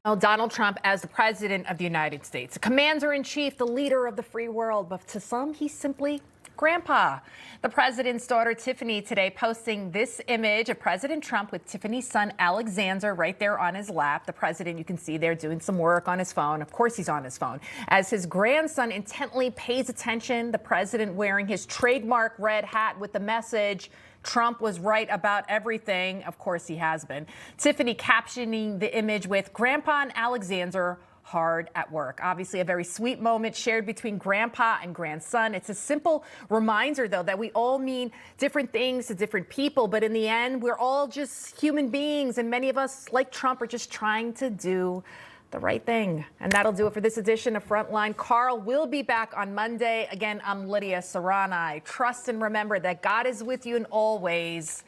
Well, Donald Trump as the president of the United States, the commander-in-chief, the leader of the free world, but to some, he's simply Grandpa. The president's daughter, Tiffany, today posting this image of President Trump with Tiffany's son, Alexander, right there on his lap. The president, you can see there doing some work on his phone. Of course, he's on his phone. As his grandson intently pays attention, the president wearing his trademark red hat with the message, Trump was right about everything. Of course, he has been. Tiffany captioning the image with Grandpa and Alexander hard at work. Obviously, a very sweet moment shared between grandpa and grandson. It's a simple reminder, though, that we all mean different things to different people. But in the end, we're all just human beings. And many of us, like Trump, are just trying to do the right thing. And that'll do it for this edition of Frontline. Carl will be back on Monday. Again, I'm Lidia Curanaj. Trust and remember that God is with you in all ways,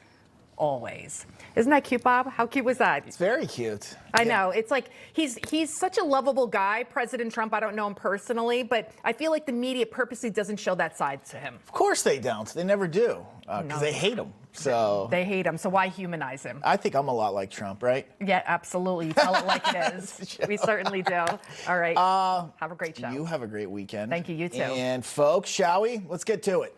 always. Isn't that cute, Bob? How cute was that? It's very cute. I know. It's like he's such a lovable guy, President Trump. I don't know him personally, but I feel like the media purposely doesn't show that side to him. Of course they don't. They never do because they hate him. So they hate him. So why humanize him? I think I'm a lot like Trump, right? Yeah, absolutely. You tell it like it is. We certainly do. All right. Have a great show. You have a great weekend. Thank you. You too. And folks, shall we? Let's get to it.